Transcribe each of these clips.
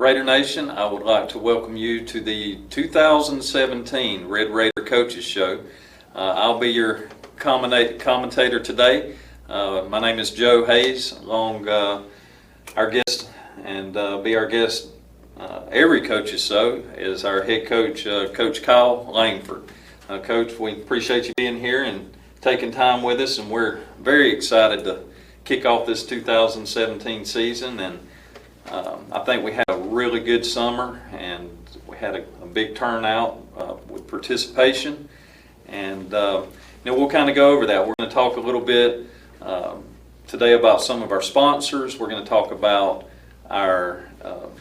Raider Nation, I would like to welcome you to the 2017 Red Raider Coaches Show. I'll be your commentator today. My name is Joe Hayes, along our guest, and be our guest every Coaches Show is our head coach, Coach Kyle Langford. Coach, we appreciate you being here and taking time with us, and we're very excited to kick off this 2017 season. And I think we had a really good summer, and we had a big turnout with participation. And we'll kind of go over that. We're going to talk a little bit today about some of our sponsors. We're going to talk about our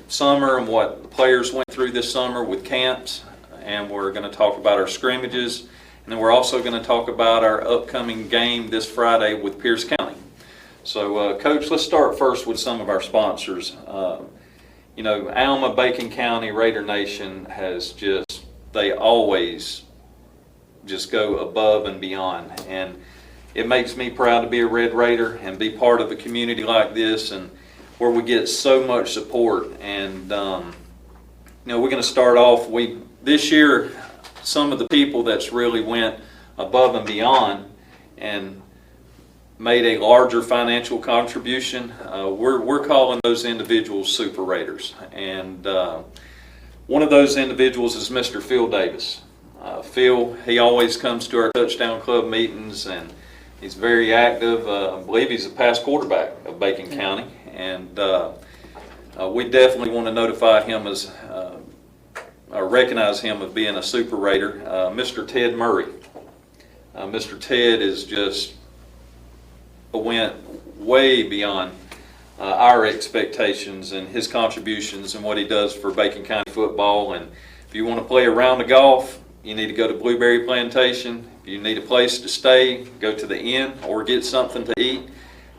summer and what the players went through this summer with camps, and we're going to talk about our scrimmages, and then we're also going to talk about our upcoming game this Friday with Pierce County. So, Coach, let's start first with some of our sponsors. Alma, Bacon County, Raider Nation they always just go above and beyond. And it makes me proud to be a Red Raider and be part of a community like this, and where we get so much support. And, we're going to start off, this year, some of the people that's really went above and beyond and made a larger financial contribution, we're calling those individuals Super Raiders. And one of those individuals is Mr. Phil Davis. Phil, he always comes to our Touchdown Club meetings, and he's very active. I believe he's a past quarterback of Bacon County, and we definitely want to notify him or recognize him as being a Super Raider. Mr. Ted Murray. Mr. Ted is just went way beyond our expectations, and his contributions and what he does for Bacon County football. And if you want to play a round of golf, you need to go to Blueberry Plantation. If you need a place to stay, go to the inn or get something to eat.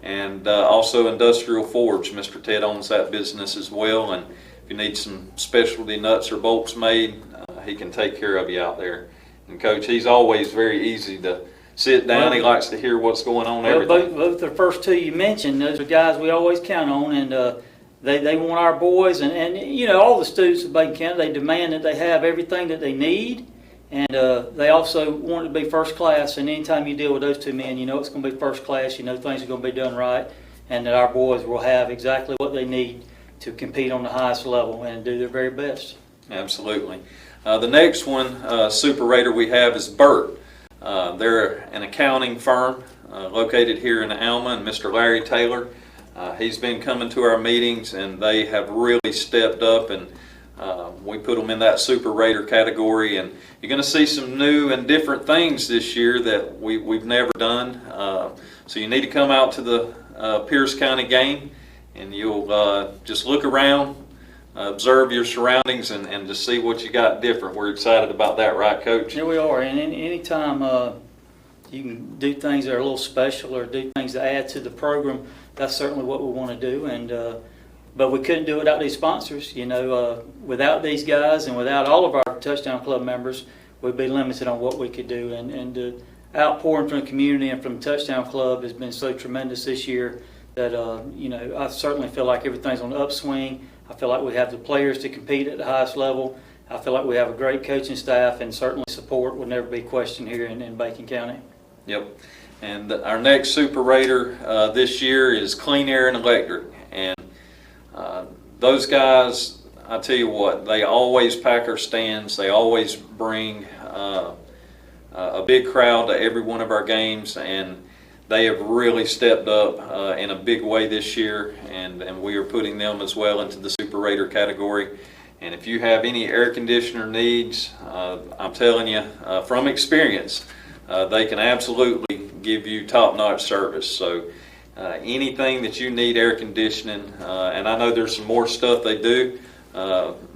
And also Industrial Forge, Mr. Ted owns that business as well. And if you need some specialty nuts or bolts made, he can take care of you out there. And Coach, he's always very easy to sit down. He likes to hear what's going on. Both the first two you mentioned, those are guys we always count on, and they want our boys, and all the students of Bacon County, they demand that they have everything that they need, and they also want it to be first class. And anytime you deal with those two men, it's going to be first class. Things are going to be done right, and that our boys will have exactly what they need to compete on the highest level and do their very best. Absolutely. The next one, Super Raider we have is Burt. They're an accounting firm located here in Alma, and Mr. Larry Taylor, he's been coming to our meetings, and they have really stepped up, and we put them in that Super Raider category. And you're going to see some new and different things this year that we've never done. So you need to come out to the Pierce County game, and you'll just look around, observe your surroundings, and to see what you got different. We're excited about that, right, Coach? Yeah, we are. And anytime you can do things that are a little special or do things to add to the program, that's certainly what we want to do. And but we couldn't do it without these sponsors. Without these guys and without all of our Touchdown Club members, we'd be limited on what we could do. And the outpouring from the community and from the Touchdown Club has been so tremendous this year that I certainly feel like everything's on the upswing. I feel like we have the players to compete at the highest level. I feel like we have a great coaching staff, and certainly support will never be questioned here in Bacon County. Yep. And our next Super Raider this year is Clean Air and Electric. And those guys, I tell you what, they always pack our stands. They always bring a big crowd to every one of our games, and they have really stepped up in a big way this year, and we are putting them as well into the Super Raider category. And if you have any air conditioner needs, I'm telling you from experience, they can absolutely give you top-notch service. So anything that you need air conditioning, and I know there's some more stuff they do,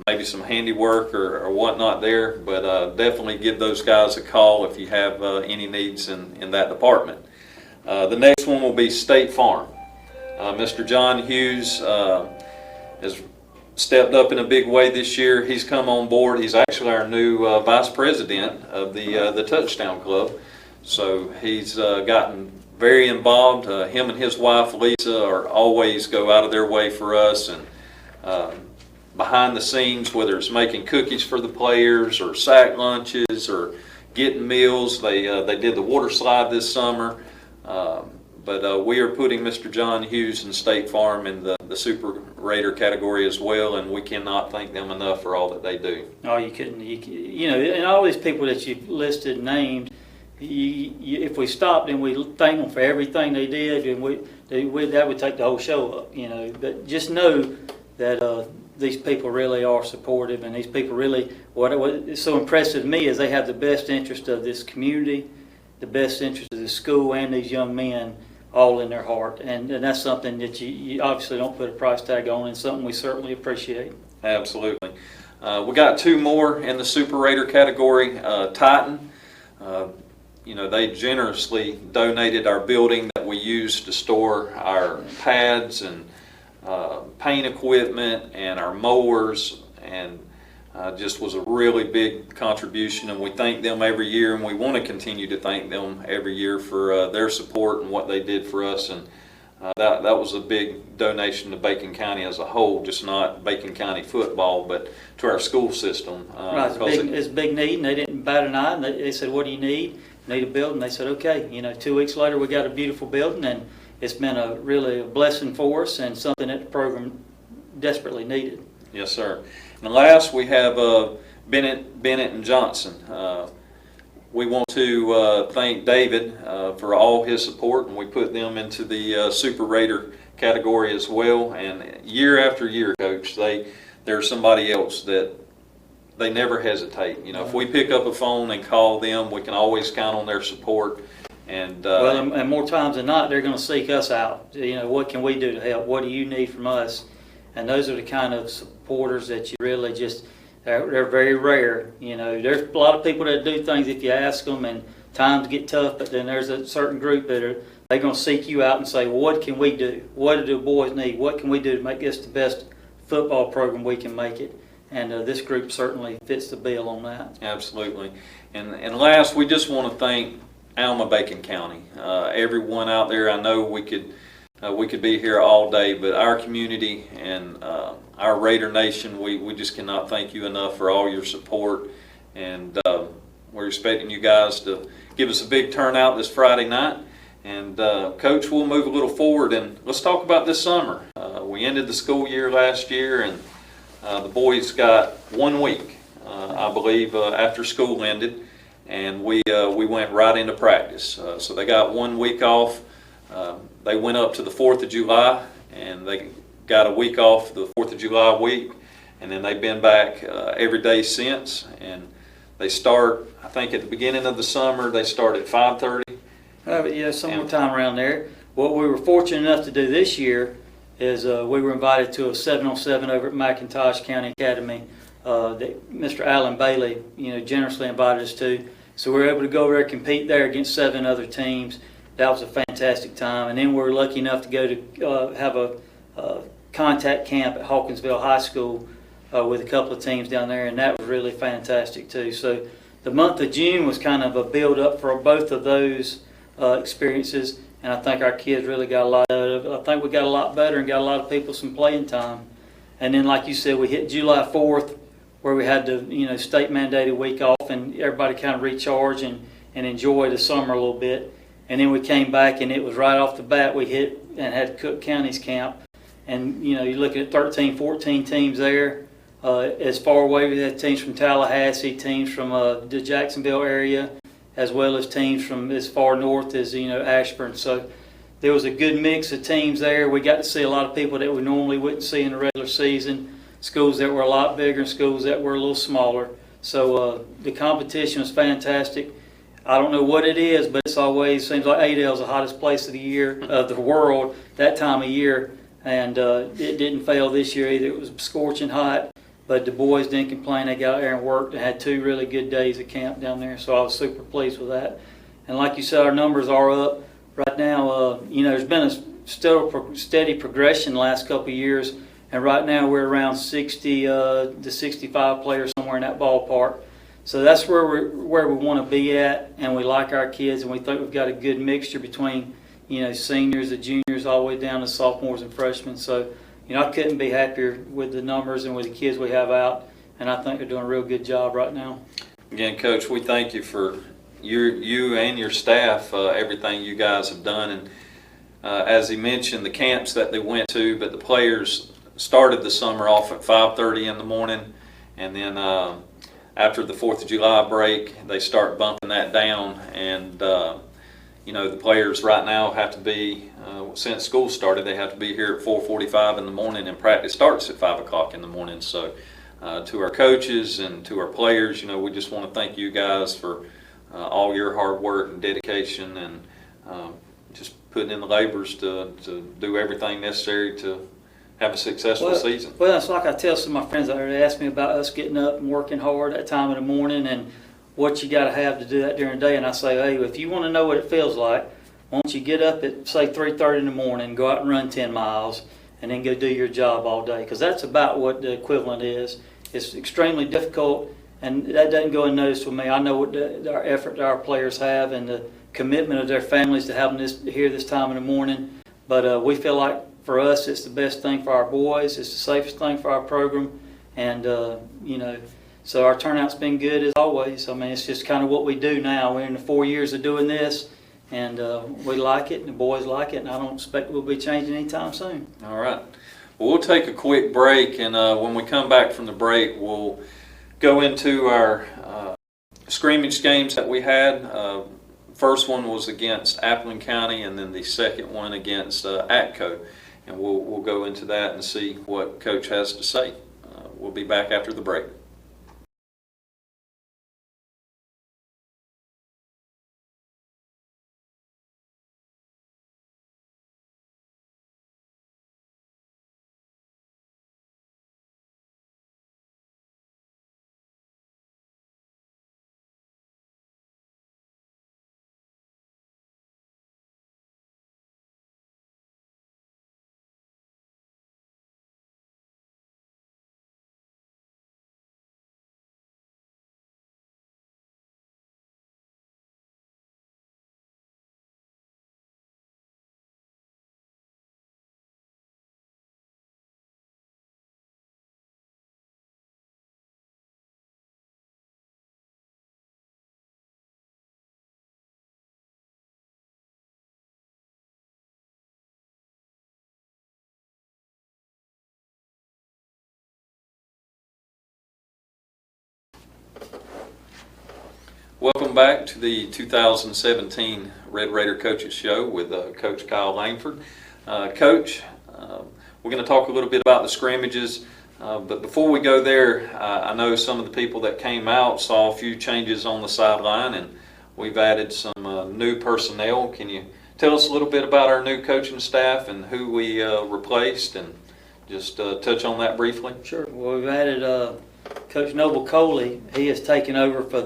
maybe some handiwork or whatnot there, but definitely give those guys a call if you have any needs in that department. The next one will be State Farm. Mr. John Hughes has stepped up in a big way this year. He's come on board. He's actually our new vice president of the Touchdown Club. So he's gotten very involved. Him and his wife Lisa always go out of their way for us, and behind the scenes, whether it's making cookies for the players or sack lunches or getting meals. They did the water slide this summer. But we are putting Mr. John Hughes and State Farm in the Super Raider category as well, and we cannot thank them enough for all that they do. Oh, you couldn't. You know, and all these people that you've listed and named, if we stopped and we thank them for everything they did, and that would take the whole show up, you know. But just know that these people really are supportive, and these people really, what is so impressive to me is they have the best interest of this community, the best interest of the school, and these young men all in their heart. And that's something that you obviously don't put a price tag on, and something we certainly appreciate. Absolutely. We got two more in the Super Raider category. Titan, you know, they generously donated our building that we use to store our pads and paint equipment and our mowers, and just was a really big contribution, and we thank them every year, and we want to continue to thank them every year for their support and what they did for us. And that was a big donation to Bacon County as a whole, just not Bacon County football, but to our school system. Right, it's a big need, and they didn't bat an eye, and they said, what do you need? Need a building. They said, okay. You know, 2 weeks later we got a beautiful building, and it's been really a blessing for us, and something that the program desperately needed. Yes, sir. And last, we have Bennett and Johnson. We want to thank David for all his support, and we put them into the Super Raider category as well. And year after year, Coach, they're somebody else that they never hesitate. You know, if we pick up a phone and call them, we can always count on their support. And and more times than not, they're going to seek us out. You know, what can we do to help? What do you need from us? And those are the kind of supporters that you really just, they're very rare. You know, there's a lot of people that do things if you ask them, and times get tough, but then there's a certain group they're going to seek you out and say, well, what can we do? What do the boys need? What can we do to make this the best football program we can make it? And this group certainly fits the bill on that. Absolutely. And last, we just want to thank Alma-Bacon County. Everyone out there, I know we could be here all day, but our community and our Raider Nation, we just cannot thank you enough for all your support. And we're expecting you guys to give us a big turnout this Friday night. And Coach, we'll move a little forward, and let's talk about this summer. We ended the school year last year, and the boys got 1 week, I believe, after school ended, and we went right into practice. So they got 1 week off. They went up to the 4th of July, and they got a week off the 4th of July week, and then they've been back every day since. And they start, I think at the beginning of the summer, they start at 5:30. Yeah, sometime around there. What we were fortunate enough to do this year is we were invited to a 7-on-7 over at McIntosh County Academy that Mr. Alan Bailey, you know, generously invited us to. So we were able to go over there and compete there against 7 other teams. That was a fantastic time. And then we were lucky enough to go to have a contact camp at Hawkinsville High School with a couple of teams down there, and that was really fantastic too. So the month of June was kind of a build-up for both of those experiences, and I think our kids really got a lot out of it. I think we got a lot better and got a lot of people some playing time. And then, like you said, we hit July 4th, where we had the state mandated week off, and everybody kind of recharge and enjoy the summer a little bit. And then we came back, and it was right off the bat we hit and had Cook County's camp. And you're looking at 13, 14 teams there. As far away, we had teams from Tallahassee, teams from the Jacksonville area, as well as teams from as far north as Ashburn. So there was a good mix of teams there. We got to see a lot of people that we normally wouldn't see in the regular season. Schools that were a lot bigger and schools that were a little smaller. So the competition was fantastic. I don't know what it is, but it's always seems like Adele's the hottest place of the year, of the world, that time of year. And it didn't fail this year either. It was scorching hot, but the boys didn't complain. They got out there and worked and had 2 really good days at camp down there. So I was super pleased with that. And like you said, our numbers are up right now. There's been a steady progression the last couple of years. And right now we're around 60 to 65 players, somewhere in that ballpark. So that's where we want to be at, and we like our kids, and we think we've got a good mixture between seniors and juniors all the way down to sophomores and freshmen. So I couldn't be happier with the numbers and with the kids we have out, and I think they're doing a real good job right now. Again, Coach, we thank you for you and your staff, everything you guys have done. And as he mentioned, the camps that they went to, but the players started the summer off at 5:30 in the morning, and then after the 4th of July break, they start bumping that down. And the players right now have to be, since school started, they have to be here at 4:45 in the morning, and practice starts at 5 o'clock in the morning. So to our coaches and to our players, we just want to thank you guys for all your hard work and dedication, and just putting in the labors to do everything necessary to have a successful season. Well, it's like I tell some of my friends out there, they ask me about us getting up and working hard that time in the morning and what you got to have to do that during the day. And I say, hey, if you want to know what it feels like, why don't you get up at, say, 3:30 in the morning, go out and run 10 miles, and then go do your job all day. Because that's about what the equivalent is. It's extremely difficult, and that doesn't go unnoticed with me. I know what our effort our players have and the commitment of their families to having this here this time in the morning. But we feel like for us, it's the best thing for our boys. It's the safest thing for our program, and so our turnout's been good as always. I mean, it's just kind of what we do now. We're in the 4 years of doing this, and we like it, and the boys like it, and I don't expect we'll be changing anytime soon. All right. Well, we'll take a quick break, and when we come back from the break, we'll go into our scrimmage games that we had. First one was against Appleton County, and then the second one against Atco. And we'll go into that and see what Coach has to say. We'll be back after the break. Welcome back to the 2017 Red Raider Coaches Show with Coach Kyle Langford. Coach, we're going to talk a little bit about the scrimmages, but before we go there, I know some of the people that came out saw a few changes on the sideline, and we've added some new personnel. Can you tell us a little bit about our new coaching staff and who we replaced, and just touch on that briefly? Sure. Well, we've added Coach Noble Coley. He has taken over for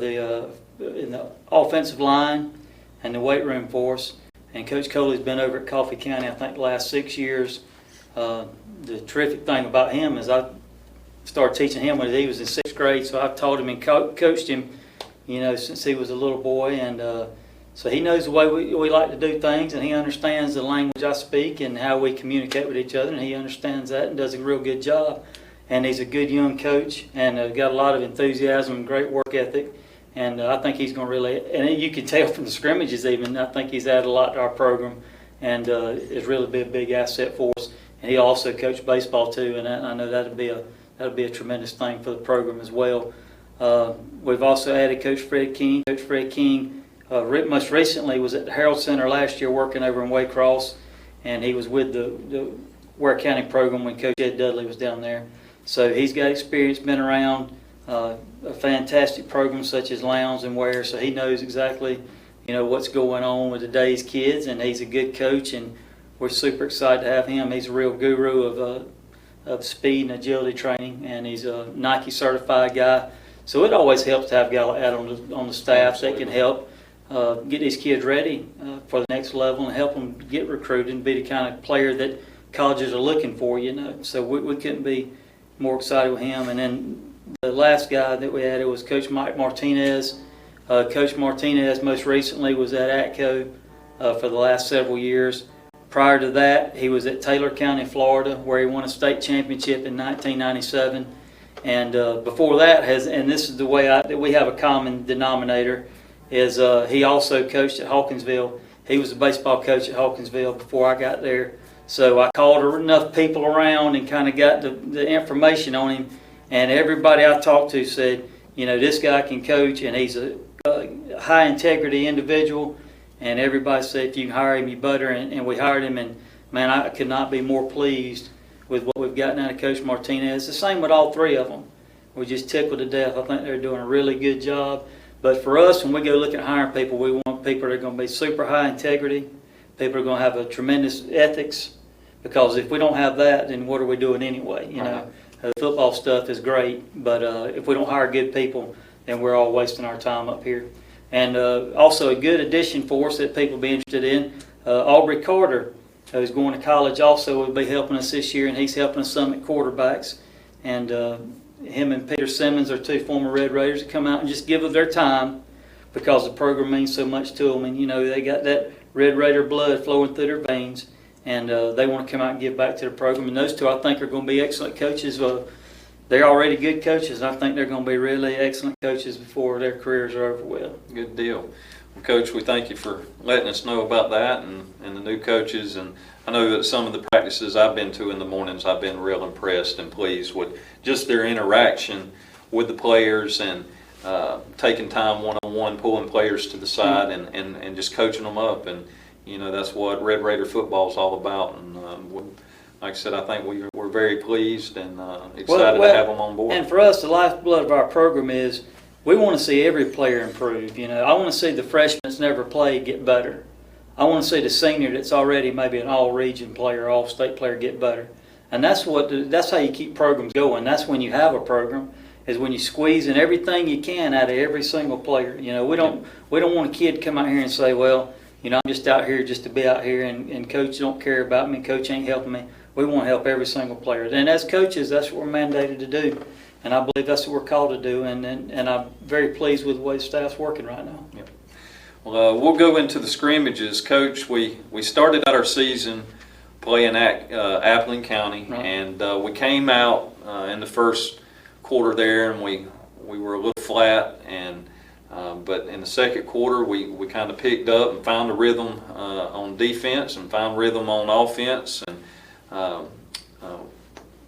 in the offensive line and the weight room for us. And Coach Coley's been over at Coffee County, I think, the last 6 years. The terrific thing about him is I started teaching him when he was in 6th grade, so I've taught him and coached him, since he was a little boy. And so he knows the way we like to do things, and he understands the language I speak and how we communicate with each other, and he understands that and does a real good job. And he's a good young coach, and got a lot of enthusiasm and great work ethic. And I think he's going to really, and you can tell from the scrimmages even, I think he's added a lot to our program, and it's really been a big asset for us. And he also coached baseball too, and I know that'll be a tremendous thing for the program as well. We've also added Coach Fred King. Coach Fred King most recently was at the Herald Center last year working over in Waycross, and he was with the Ware County program when Coach Ed Dudley was down there. So he's got experience, been around a fantastic program such as Lowndes and Ware, so he knows exactly what's going on with today's kids, and he's a good coach, and we're super excited to have him. He's a real guru of speed and agility training, and he's a Nike certified guy. So it always helps to have a guy like that on the staff that can help get these kids ready for the next level and help them get recruited and be the kind of player that colleges are looking for. So we couldn't be more excited with him. And then the last guy that we added was Coach Mike Martinez. Coach Martinez most recently was at Atco for the last several years. Prior to that, he was at Taylor County, Florida, where he won a state championship in 1997. And before that, and this is the way that we have a common denominator, is he also coached at Hawkinsville. He was a baseball coach at Hawkinsville before I got there. So I called enough people around and kind of got the information on him. And everybody I talked to said, you know, this guy can coach, and he's a high integrity individual. And everybody said, if you can hire him, you better. And we hired him, and man, I could not be more pleased with what we've gotten out of Coach Martinez. The same with all three of them. We're just tickled to death. I think they're doing a really good job. But for us, when we go look at hiring people, we want people that are going to be super high integrity. People are going to have a tremendous ethics. Because if we don't have that, then what are we doing anyway? You know, football stuff is great, but if we don't hire good people, then we're all wasting our time up here. And also a good addition for us that people be interested in, Aubrey Carter, who's going to college, also will be helping us this year, and he's helping us some at quarterbacks. And him and Peter Simmons are two former Red Raiders that come out and just give of their time because the program means so much to them. And, you know, they got that Red Raider blood flowing through their veins, and they want to come out and give back to the program. And those two, I think, are going to be excellent coaches. They're already good coaches, and I think they're going to be really excellent coaches before their careers are over with. Good deal. Well, Coach, we thank you for letting us know about that and the new coaches. And I know that some of the practices I've been to in the mornings, I've been real impressed and pleased with just their interaction with the players and taking time one-on-one, pulling players to the side and just coaching them up. And, you know, that's what Red Raider football is all about. And like I said, I think we're very pleased and excited to have them on board. And for us, the lifeblood of our program is we want to see every player improve. You know, I want to see the freshman that's never played get better. I want to see the senior that's already maybe an all-region player, all-state player get better. And that's how you keep programs going. That's when you have a program, is when you squeeze in everything you can out of every single player. You know, we don't want a kid to come out here and say, well, you know, I'm just out here just to be out here, and coach don't care about me, coach ain't helping me. We want to help every single player. And as coaches, that's what we're mandated to do. And I believe that's what we're called to do. And I'm very pleased with the way the staff's working right now. Yep. Well, we'll go into the scrimmages. Coach, we started out our season playing at Appling County, right. And we came out in the first quarter there, and we were a little flat. And but in the second quarter, we kind of picked up and found a rhythm on defense and found rhythm on offense. And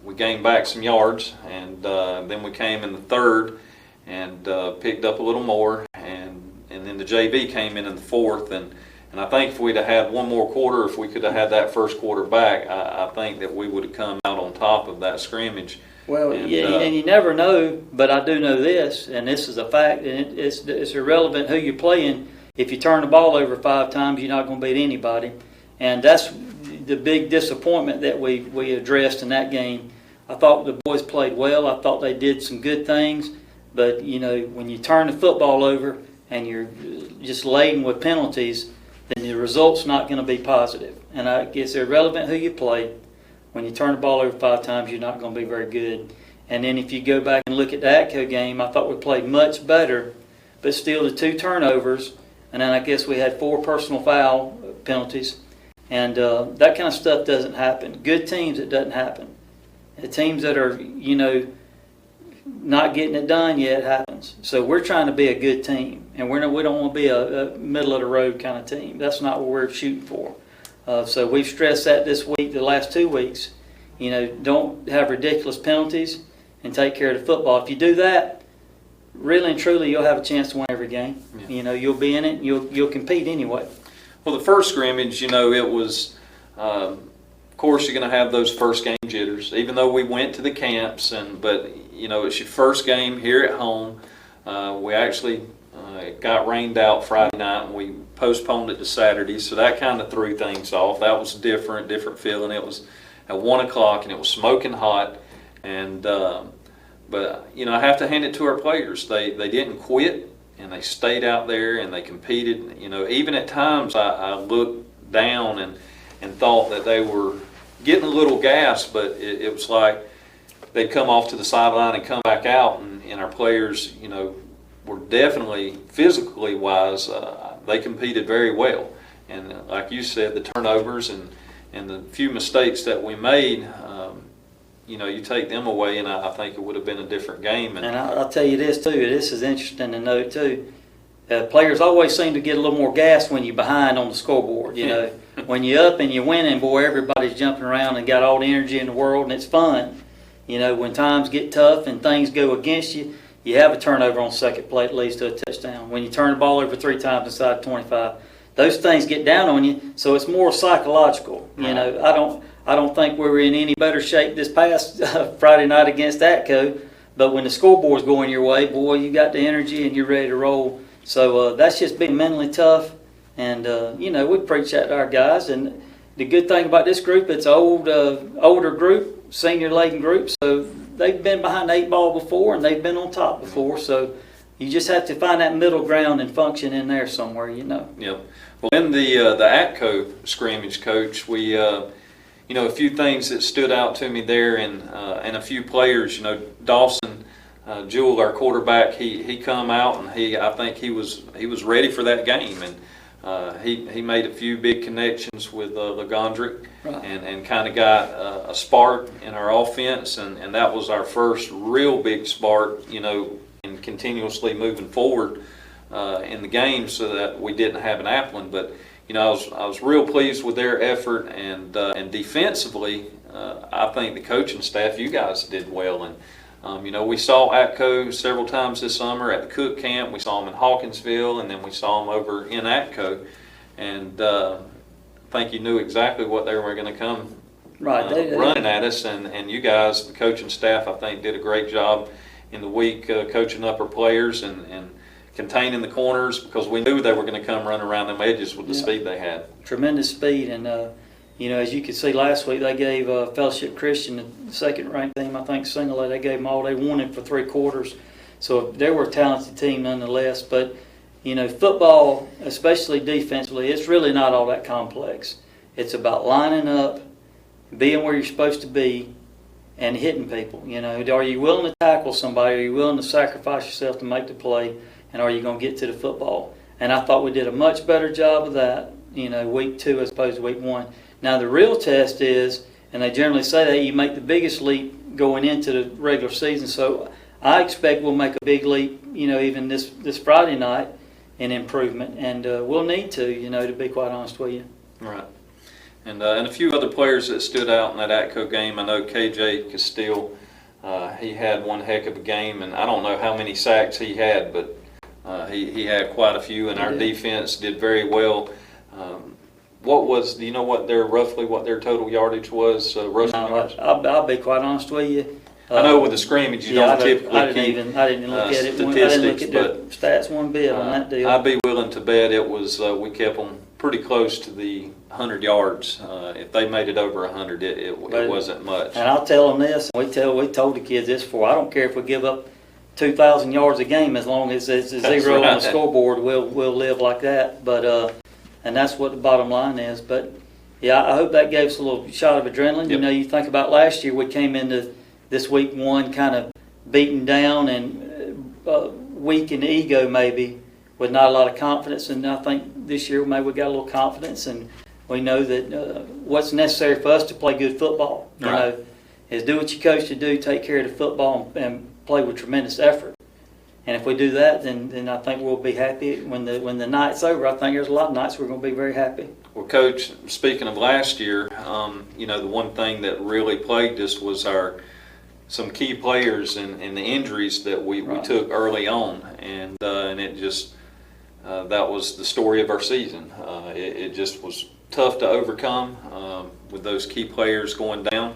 we gained back some yards, and then we came in the third and picked up a little more, and then the JV came in the fourth, and I think if we'd have had one more quarter, if we could have had that first quarter back, I think that we would have come out on top of that scrimmage. Well, and you never know, but I do know this, and this is a fact, and it's irrelevant who you're playing. If you turn the ball over 5 times, you're not going to beat anybody, and that's the big disappointment that we addressed in that game. I thought the boys played well. I thought they did some good things, but you know, when you turn the football over and you're just laden with penalties, then the result's not going to be positive. And it's irrelevant who you play. When you turn the ball over 5 times, you're not going to be very good. And then if you go back and look at the ATCO game, I thought we played much better, but still the 2 turnovers, and then I guess we had 4 personal foul penalties. And that kind of stuff doesn't happen. Good teams, it doesn't happen. The teams that are, you know, not getting it done yet, happens. So we're trying to be a good team, and we don't want to be a middle of the road kind of team. That's not what we're shooting for. So we've stressed that this week, the last 2 weeks. You know, don't have ridiculous penalties and take care of the football. If you do that, really and truly, you'll have a chance to win every game. Yeah. You know, you'll be in it, and you'll compete anyway. Well, the first scrimmage, you know, it was, of course, you're going to have those first game jitters, even though we went to the camps, but, you know, it's your first game here at home. We actually got rained out Friday night, and we postponed it to Saturday, so that kind of threw things off. That was different feeling. It was at 1 o'clock, and it was smoking hot, and but, you know, I have to hand it to our players. They didn't quit. And they stayed out there and they competed. You know, even at times I looked down and thought that they were getting a little gas, but it was like they'd come off to the sideline and come back out, and our players, you know, were definitely physically wise. They competed very well. And like you said, the turnovers and and the few mistakes that we made, you take them away, and I think it would have been a different game. And I'll tell you this too. This is interesting to note too. Players always seem to get a little more gas when you're behind on the scoreboard. You know, when you're up and you're winning, boy, everybody's jumping around and got all the energy in the world, and it's fun. You know, when times get tough and things go against you, you have a turnover on second play that leads to a touchdown. When you turn the ball over 3 times inside 25, those things get down on you. So it's more psychological. You know, I don't think we were in any better shape this past Friday night against Atco. But when the scoreboard's going your way, boy, you got the energy and you're ready to roll. So that's just being mentally tough. And, we preach that to our guys. And the good thing about this group, it's an older group, senior-laden group. So they've been behind the 8 ball before, and they've been on top before. So you just have to find that middle ground and function in there somewhere, Yep. Well, in the Atco scrimmage, Coach, we, a few things that stood out to me there, and a few players. Dawson Jewell, our quarterback, he come out, and I think he was ready for that game, and he made a few big connections with Legondrick, right, and kind of got a spark in our offense, and that was our first real big spark, and continuously moving forward in the game, so that we didn't have an Applin. But I was real pleased with their effort, and defensively, I think the coaching staff, you guys did well. And we saw Atco several times this summer at the Cook Camp. We saw them in Hawkinsville, and then we saw them over in Atco. And I think you knew exactly what they were going to come running at us. And you guys, the coaching staff, I think, did a great job in the week coaching up our players and containing the corners, because we knew they were going to come run around them edges with the speed they had. Tremendous speed. And, as you could see last week, they gave Fellowship Christian, the second-ranked team, I think, single A, they gave them all they wanted for 3 quarters. So they were a talented team nonetheless. But, football, especially defensively, it's really not all that complex. It's about lining up, being where you're supposed to be, and hitting people. Are you willing to tackle somebody? Are you willing to sacrifice yourself to make the play? And are you going to get to the football? And I thought we did a much better job of that, week 2 as opposed to week 1. Now the real test is, and they generally say that, you make the biggest leap going into the regular season. So I expect we'll make a big leap, even this Friday night in improvement. And we'll need to be quite honest with you. Right. And a few other players that stood out in that Atco game. I know KJ Castile, he had one heck of a game, and I don't know how many sacks he had, but he had quite a few, and our defense did very well. Do you know what their total yardage was, rushing yards? I'll be quite honest with you. I know with the scrimmage you don't typically I didn't look at it. I didn't look at the stats one bit on that deal. I'd be willing to bet it was we kept them pretty close to the 100 yards. If they made it over 100, it wasn't much. And I'll tell them this. We told the kids this before. I don't care if we give up 2,000 yards a game, as long as it's a zero on the scoreboard, we'll live like that. But and that's what the bottom line is. But yeah, I hope that gave us a little shot of adrenaline. Yep. You think about last year, we came into this week 1 kind of beaten down and weak in ego, maybe with not a lot of confidence. And I think this year maybe we got a little confidence, and we know that what's necessary for us to play good football, is do what you coach to do, take care of the football, and play with tremendous effort. And if we do that, then I think we'll be happy when the night's over. I think there's a lot of nights we're going to be very happy. Well, Coach, speaking of last year, the one thing that really plagued us was some key players and the injuries that we took early on, and it just that was the story of our season. It just was tough to overcome with those key players going down.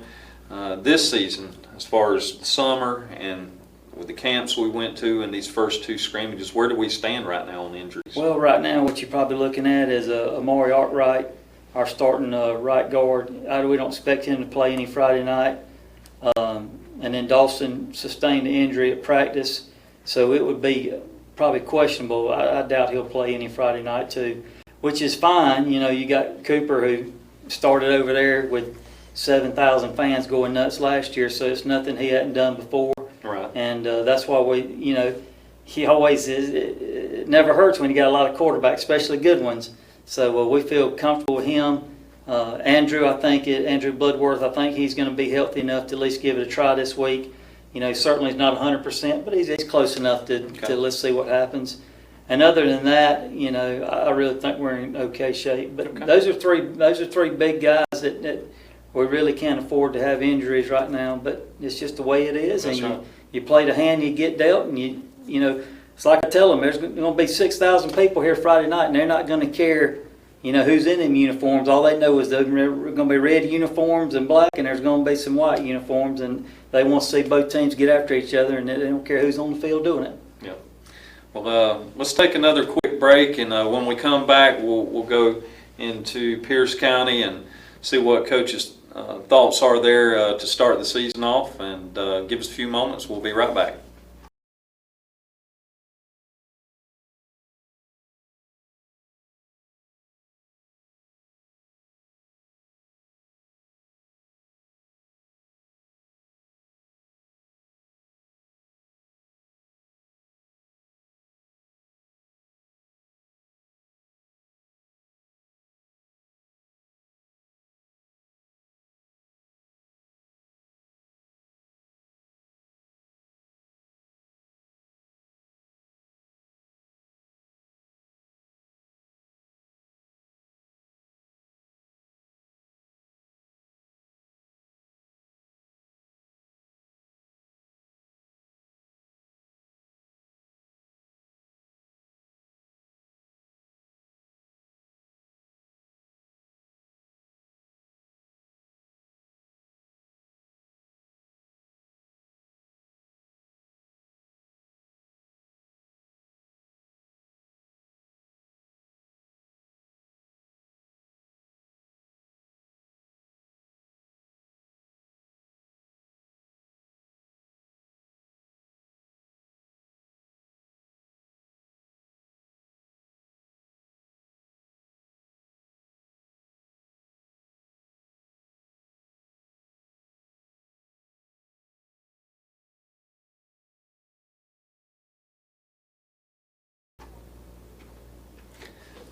This season, as far as the summer and with the camps we went to and these first 2 scrimmages, where do we stand right now on injuries? Well, right now what you're probably looking at is Amari Arkwright, our starting right guard. We don't expect him to play any Friday night. And then Dawson sustained an injury at practice, so it would be probably questionable. I doubt he'll play any Friday night too, which is fine. You got Cooper, who started over there with 7,000 fans going nuts last year, so it's nothing he hadn't done before. Right. And that's why he always is. It never hurts when you got a lot of quarterbacks, especially good ones. So we feel comfortable with him. Andrew, Andrew Bloodworth, I think he's going to be healthy enough to at least give it a try this week. You know, certainly he's not 100%, but he's close enough to let's see what happens. And other than that, you know, I really think we're in okay shape. But those are three big guys that we really can't afford to have injuries right now. But it's just the way it is. That's and right. you play the hand you get dealt, and you know, it's like I tell them, there's going to be 6,000 people here Friday night, and they're not going to care, you know, who's in them uniforms. All they know is they're going to be red uniforms and black, and there's going to be some white uniforms, and they want to see both teams get after each other, and they don't care who's on the field doing it. Yeah. Well, let's take another quick break, and when we come back, we'll go into Pierce County and see what coaches' thoughts are there to start the season off, and give us a few moments. We'll be right back.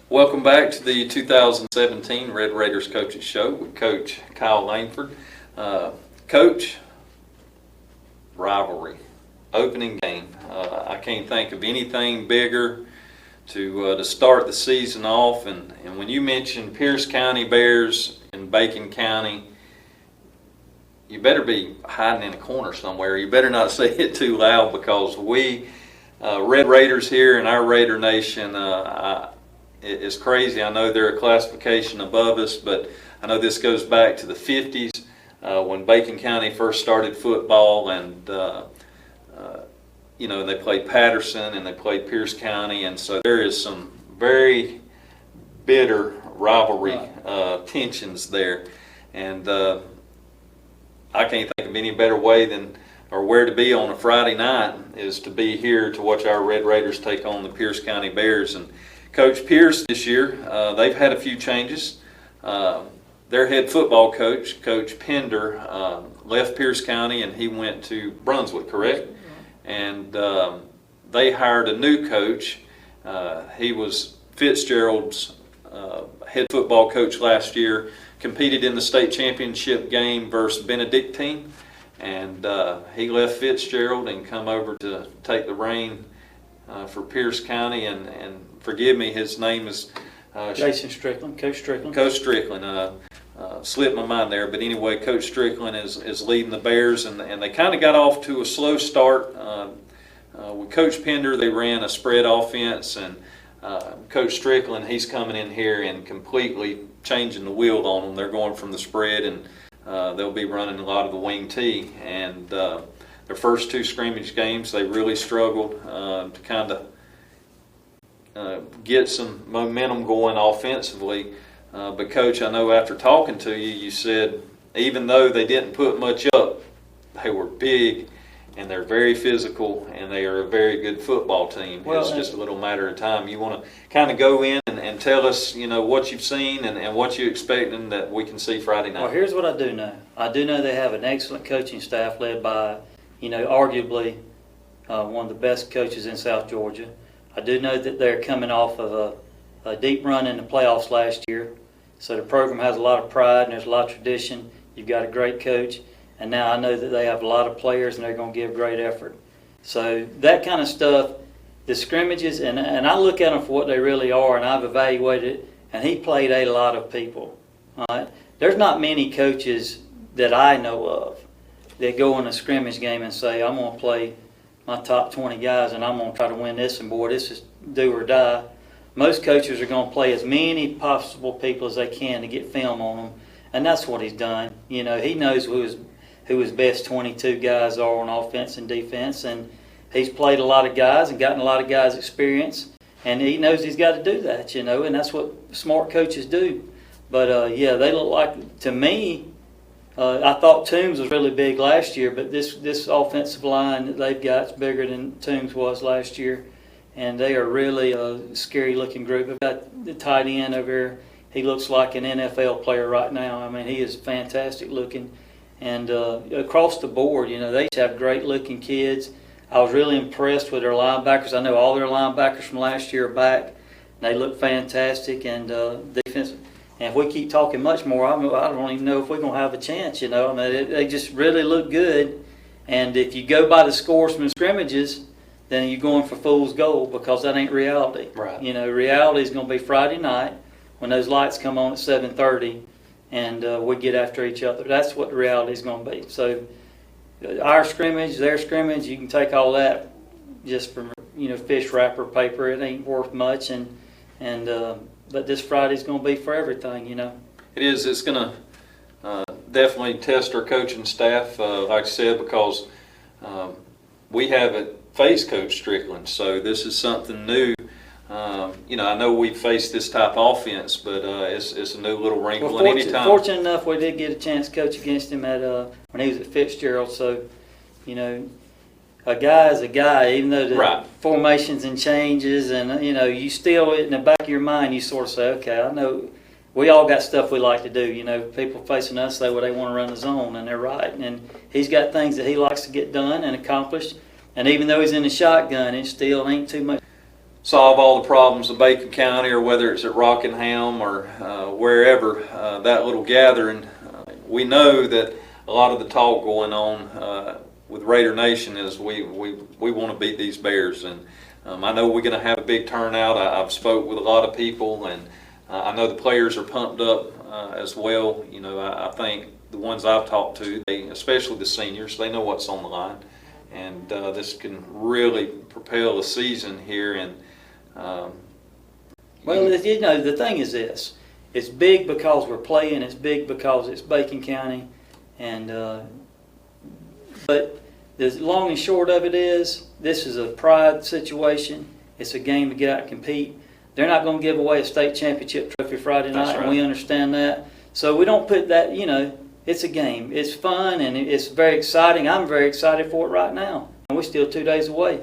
Welcome back to the 2017 Red Raiders Coaches Show with Coach Kyle Langford. Coach, rivalry, opening game. I can't think of anything bigger to start the season off. And when you mention Pierce County Bears and Bacon County, you better be hiding in a corner somewhere. You better not say it too loud, because we, Red Raiders here in our Raider Nation, it's crazy. I know they're a classification above us, but I know this goes back to the 50s when Bacon County first started football, and you know, they played Patterson and they played Pierce County, and so there is some very bitter rivalry tensions there, and I can't think of any better way than, or where to be on a Friday night, is to be here to watch our Red Raiders take on the Pierce County Bears. And Coach Pierce this year, they've had a few changes. Their head football coach, Coach Pender, left Pierce County and he went to Brunswick, correct? And they hired a new coach. He was Fitzgerald's head football coach last year, competed in the state championship game versus Benedictine, and he left Fitzgerald and come over to take the reign for Pierce County, and forgive me, his name is Jason Strickland, Coach Strickland. Coach Strickland. Slipped my mind there, but anyway, Coach Strickland is leading the Bears, and they kind of got off to a slow start. With Coach Pender, they ran a spread offense, and Coach Strickland, he's coming in here and completely changing the wheel on them. They're going from the spread, and they'll be running a lot of the wing tee. And their first two scrimmage games, they really struggled to kind of get some momentum going offensively. But Coach, I know after talking to you, you said even though they didn't put much up, they were big and they're very physical and they are a very good football team. Well, it's just a little matter of time. You want to kind of go in and tell us, you know, what you've seen and what you're expecting that we can see Friday night. Well, here's what I do know. I do know they have an excellent coaching staff led by, you know, arguably one of the best coaches in South Georgia. I do know that they're coming off of a deep run in the playoffs last year. So the program has a lot of pride and there's a lot of tradition. You've got a great coach, and now I know that they have a lot of players and they're going to give great effort. So that kind of stuff, the scrimmages, and I look at them for what they really are, and I've evaluated it, and he played a lot of people. All right? There's not many coaches that I know of that go in a scrimmage game and say, I'm going to play my top 20 guys and I'm going to try to win this, and boy, this is do or die. Most coaches are going to play as many possible people as they can to get film on them, and that's what he's done. You know, he knows who his best 22 guys are on offense and defense, and he's played a lot of guys and gotten a lot of guys experience, and he knows he's got to do that, you know, and that's what smart coaches do. But, yeah, they look like, to me, I thought Toombs was really big last year, but this offensive line that they've got is bigger than Toombs was last year, and they are really a scary-looking group. They've got the tight end over here. He looks like an NFL player right now. I mean, he is fantastic looking. And across the board, you know, they have great-looking kids. I was really impressed with their linebackers. I know all their linebackers from last year are back. And they look fantastic, and defense. And if we keep talking much more, I don't even know if we're going to have a chance, you know. I mean, they just really look good. And if you go by the scores from the scrimmages, then you're going for fool's gold, because that ain't reality. Right. You know, reality is going to be Friday night when those lights come on at 7:30 and we get after each other. That's what the reality is going to be. So our scrimmage, their scrimmage, you can take all that just from, you know, fish wrapper paper. It ain't worth much, but this Friday's going to be for everything, you know. It is. It's going to definitely test our coaching staff, like I said, because we haven't faced Coach Strickland, so this is something new. You know, I know we faced this type of offense, but it's a new little wrinkle. Well, and anytime, fortunate enough, we did get a chance to coach against him at when he was at Fitzgerald. So, you know, a guy is a guy, even though the formations and changes, and you know, you still in the back of your mind, you sort of say, okay, I know we all got stuff we like to do. You know, people facing us say, well, they want to run the zone, and they're right. And he's got things that he likes to get done and accomplish. And even though he's in the shotgun, it still ain't too much. Solve all the problems of Bacon County, or whether it's at Rockingham or wherever, that little gathering, we know that a lot of the talk going on with Raider Nation is we want to beat these Bears, and I know we're going to have a big turnout. I've spoke with a lot of people, and I know the players are pumped up as well. You know, I think the ones I've talked to, especially the seniors, they know what's on the line, and this can really propel a season here. And well, you know, the thing is this: it's big because we're playing. It's big because it's Bacon County, and but the long and short of it is, this is a pride situation. It's a game to get out and compete. They're not going to give away a state championship trophy Friday night, and we understand that. So we don't put that. You know, it's a game. It's fun and it's very exciting. I'm very excited for it right now, and we're still 2 days away.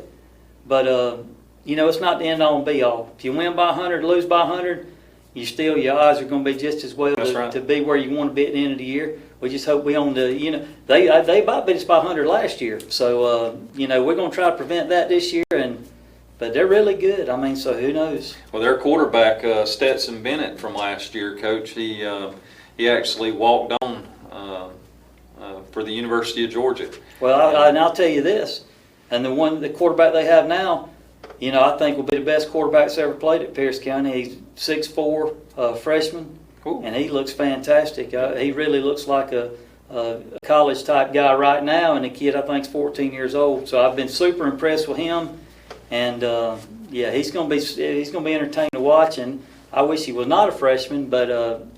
But you know, it's not the end all and be all. If you win by 100, lose by 100, your odds are going to be just as well to be where you want to be at the end of the year. We just hope we own the, you know, they about beat us by 100 last year. So, you know, we're going to try to prevent that this year, but they're really good. I mean, so who knows? Well, their quarterback, Stetson Bennett from last year, Coach, he actually walked on for the University of Georgia. Well, I'll tell you this, and the quarterback they have now, you know, I think will be the best quarterback that's ever played at Pierce County. He's 6'4", freshman, cool. And he looks fantastic. He really looks like a college-type guy right now, and the kid, I think, is 14 years old. So I've been super impressed with him, and yeah, he's going to be entertaining to watch. And I wish he was not a freshman, but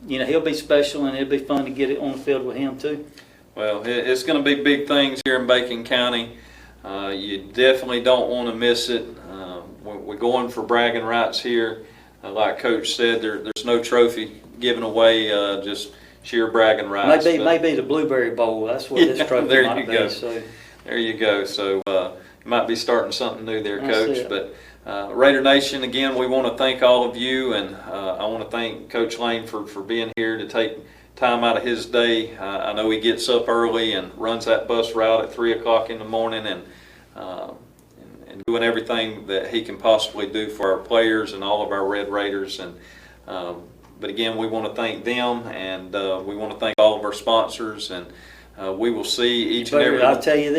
you know, he'll be special, and it'll be fun to get it on the field with him too. Well, it's going to be big things here in Bacon County. You definitely don't want to miss it. We're going for bragging rights here. Like Coach said, there's no trophy given away, just sheer bragging rights. Maybe the Blueberry Bowl. That's what this trophy might be. So. There you go. So you might be starting something new there, Coach. But Raider Nation, again, we want to thank all of you, and I want to thank Coach Langford for being here to take time out of his day. I know he gets up early and runs that bus route at 3 o'clock in the morning, and doing everything that he can possibly do for our players and all of our Red Raiders. And But again, we want to thank them, and we want to thank all of our sponsors, and we will see each and every. I'll tell you this.